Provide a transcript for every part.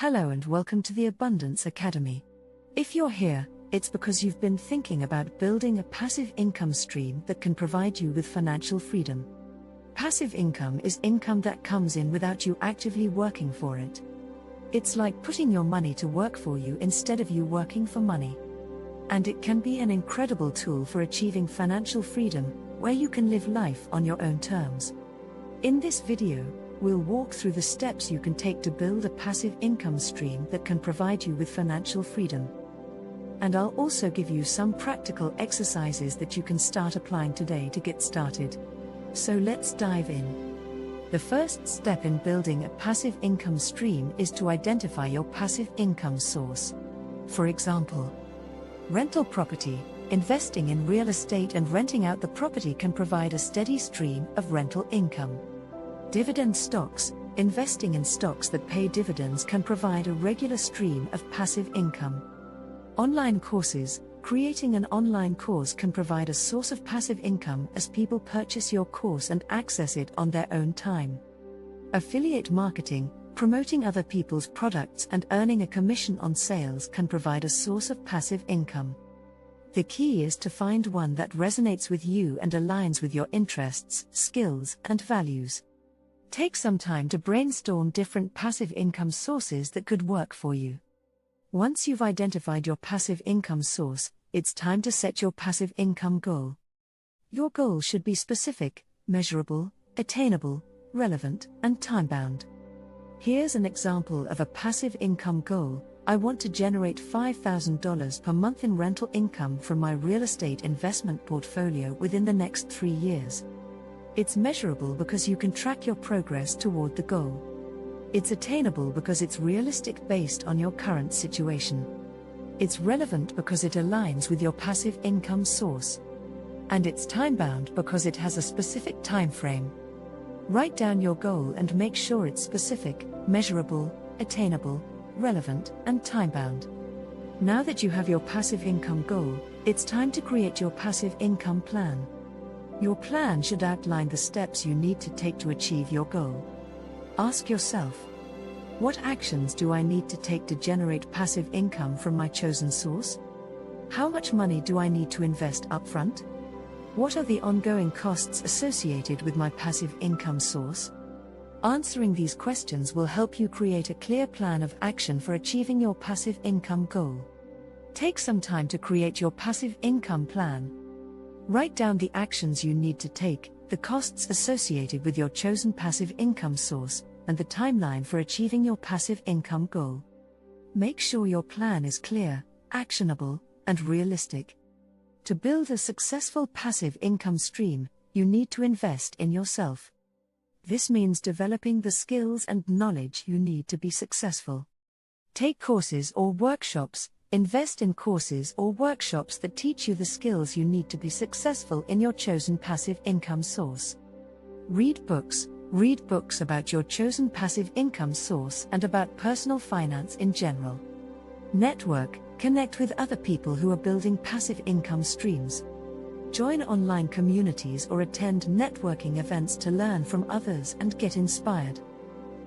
Hello and welcome to the Abundance Academy. If you're here, it's because you've been thinking about building a passive income stream that can provide you with financial freedom. Passive income is income that comes in without you actively working for it. It's like putting your money to work for you instead of you working for money. And it can be an incredible tool for achieving financial freedom, where you can live life on your own terms. In this video, we'll walk through the steps you can take to build a passive income stream that can provide you with financial freedom. And I'll also give you some practical exercises that you can start applying today to get started. So let's dive in. The first step in building a passive income stream is to identify your passive income source. For example, rental property. Investing in real estate and renting out the property can provide a steady stream of rental income. Dividend stocks. Investing in stocks that pay dividends can provide a regular stream of passive income. Online courses. Creating an online course can provide a source of passive income as people purchase your course and access it on their own time. Affiliate marketing. Promoting other people's products and earning a commission on sales can provide a source of passive income. The key is to find one that resonates with you and aligns with your interests, skills, and values. Take some time to brainstorm different passive income sources that could work for you. Once you've identified your passive income source, it's time to set your passive income goal. Your goal should be specific, measurable, attainable, relevant, and time-bound. Here's an example of a passive income goal. I want to generate $5,000 per month in rental income from my real estate investment portfolio within the next 3 years. It's measurable because you can track your progress toward the goal. It's attainable because it's realistic based on your current situation. It's relevant because it aligns with your passive income source. And it's time-bound because it has a specific time frame. Write down your goal and make sure it's specific, measurable, attainable, relevant, and time-bound. Now that you have your passive income goal, it's time to create your passive income plan. Your plan should outline the steps you need to take to achieve your goal. Ask yourself, what actions do I need to take to generate passive income from my chosen source? How much money do I need to invest upfront? What are the ongoing costs associated with my passive income source? Answering these questions will help you create a clear plan of action for achieving your passive income goal. Take some time to create your passive income plan. Write down the actions you need to take, the costs associated with your chosen passive income source, and the timeline for achieving your passive income goal. Make sure your plan is clear, actionable, and realistic. To build a successful passive income stream, you need to invest in yourself. This means developing the skills and knowledge you need to be successful. Take courses or workshops. Invest in courses or workshops that teach you the skills you need to be successful in your chosen passive income source. Read books. Read books about your chosen passive income source and about personal finance in general. Network. Connect with other people who are building passive income streams. Join online communities or attend networking events to learn from others and get inspired.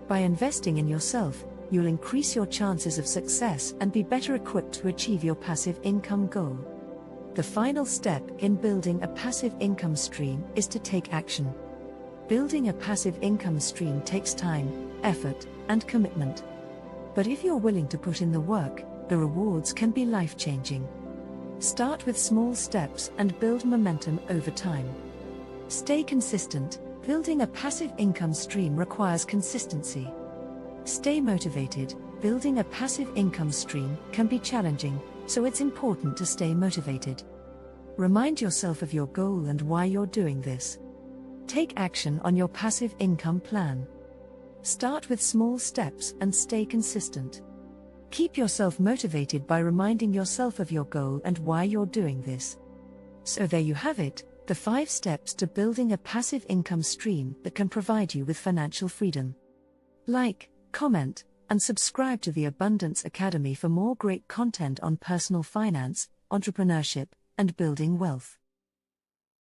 By investing in yourself, you'll increase your chances of success and be better equipped to achieve your passive income goal. The final step in building a passive income stream is to take action. Building a passive income stream takes time, effort, and commitment. But if you're willing to put in the work, the rewards can be life-changing. Start with small steps and build momentum over time. Stay consistent. Building a passive income stream requires consistency. Stay motivated. Building a passive income stream can be challenging, so it's important to stay motivated. Remind yourself of your goal and why you're doing this. Take action on your passive income plan. Start with small steps and stay consistent. Keep yourself motivated by reminding yourself of your goal and why you're doing this. So there you have it, the 5 steps to building a passive income stream that can provide you with financial freedom. Like, comment, and subscribe to the Abundance Academy for more great content on personal finance, entrepreneurship, and building wealth.